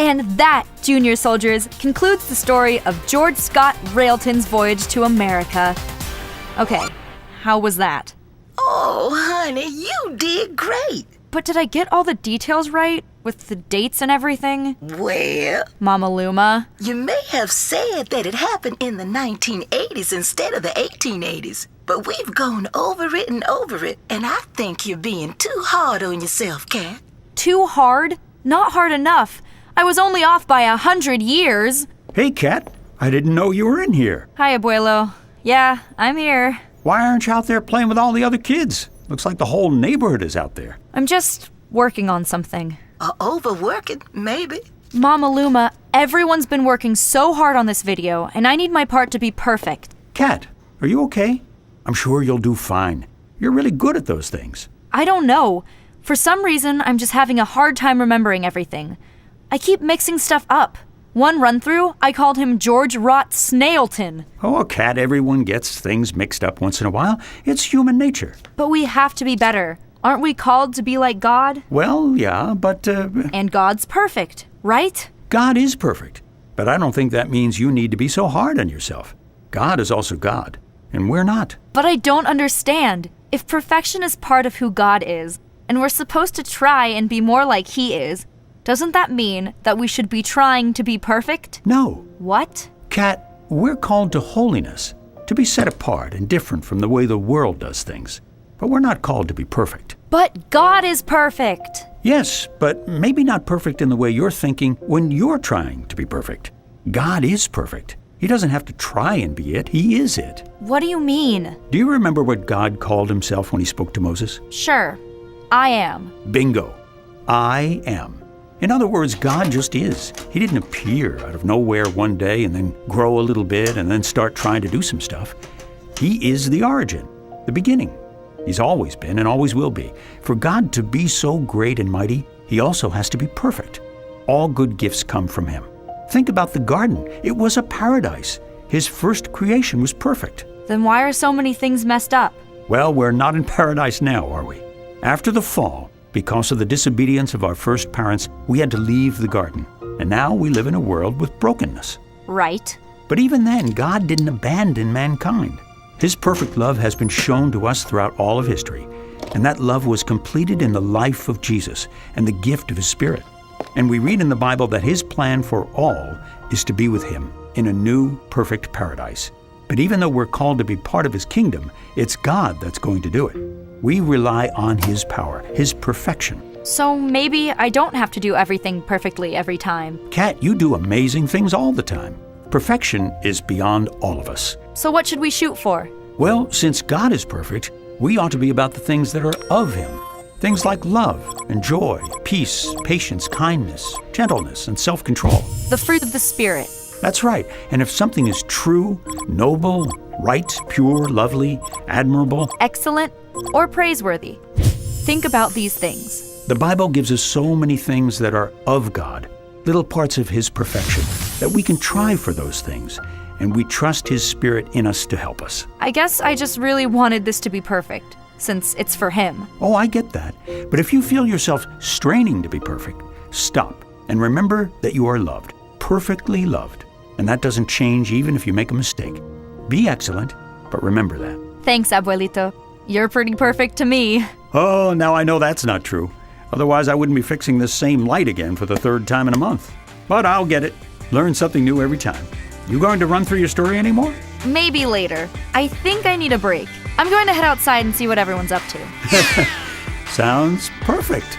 And that, junior soldiers, concludes the story of George Scott Railton's voyage to America. Okay, how was that? Oh, honey, you did great. But did I get all the details right, with the dates and everything? Well, Mama Luma? you may have said that it happened in the 1980s instead of the 1880s. But we've gone over it, and I think you're being too hard on yourself, Kat. Too hard? Not hard enough. I was only off by 100 years. Hey, Kat. I didn't know you were in here. Hi, Abuelo. Yeah, I'm here. Why aren't you out there playing with all the other kids? Looks like the whole neighborhood is out there. I'm just working on something. Overworking, maybe. Mama Luma, everyone's been working so hard on this video, and I need my part to be perfect. Kat, are you okay? I'm sure you'll do fine. You're really good at those things. I don't know. For some reason, I'm just having a hard time remembering everything. I keep mixing stuff up. One run-through, I called him George Rot Snailton. Oh, Kat, everyone gets things mixed up once in a while. It's human nature. But we have to be better. Aren't we called to be like God? Well, yeah, but, And God's perfect, right? God is perfect. But I don't think that means you need to be so hard on yourself. God is also God, and we're not. But I don't understand. If perfection is part of who God is, and we're supposed to try and be more like He is, doesn't that mean that we should be trying to be perfect? No. What? Kat, we're called to holiness, to be set apart and different from the way the world does things. But we're not called to be perfect. But God is perfect. Yes, but maybe not perfect in the way you're thinking when you're trying to be perfect. God is perfect. He doesn't have to try and be it. He is it. What do you mean? Do you remember what God called himself when he spoke to Moses? Sure. I am. Bingo. I am. In other words, God just is. He didn't appear out of nowhere one day and then grow a little bit and then start trying to do some stuff. He is the origin, the beginning. He's always been and always will be. For God to be so great and mighty, he also has to be perfect. All good gifts come from him. Think about the garden. It was a paradise. His first creation was perfect. Then why are so many things messed up? Well, we're not in paradise now, are we? After the fall, because of the disobedience of our first parents, we had to leave the garden. And now we live in a world with brokenness. Right. But even then, God didn't abandon mankind. His perfect love has been shown to us throughout all of history. And that love was completed in the life of Jesus and the gift of his Spirit. And we read in the Bible that his plan for all is to be with him in a new, perfect paradise. But even though we're called to be part of his kingdom, it's God that's going to do it. We rely on his power, his perfection. So maybe I don't have to do everything perfectly every time. Kat, you do amazing things all the time. Perfection is beyond all of us. So what should we shoot for? Well, since God is perfect, we ought to be about the things that are of him. Things like love and joy, peace, patience, kindness, gentleness, and self-control. The fruit of the Spirit. That's right. And if something is true, noble, right, pure, lovely, admirable, excellent, or praiseworthy, think about these things. The Bible gives us so many things that are of God, little parts of his perfection, that we can try for those things, and we trust his Spirit in us to help us. I guess I just really wanted this to be perfect, since it's for him. Oh, I get that. But if you feel yourself straining to be perfect, stop and remember that you are loved, perfectly loved. And that doesn't change even if you make a mistake. Be excellent, but remember that. Thanks, Abuelito. You're pretty perfect to me. Oh, now I know that's not true. Otherwise, I wouldn't be fixing this same light again for the third time in a month. But I'll get it. Learn something new every time. You going to run through your story anymore? Maybe later. I think I need a break. I'm going to head outside and see what everyone's up to. Sounds perfect.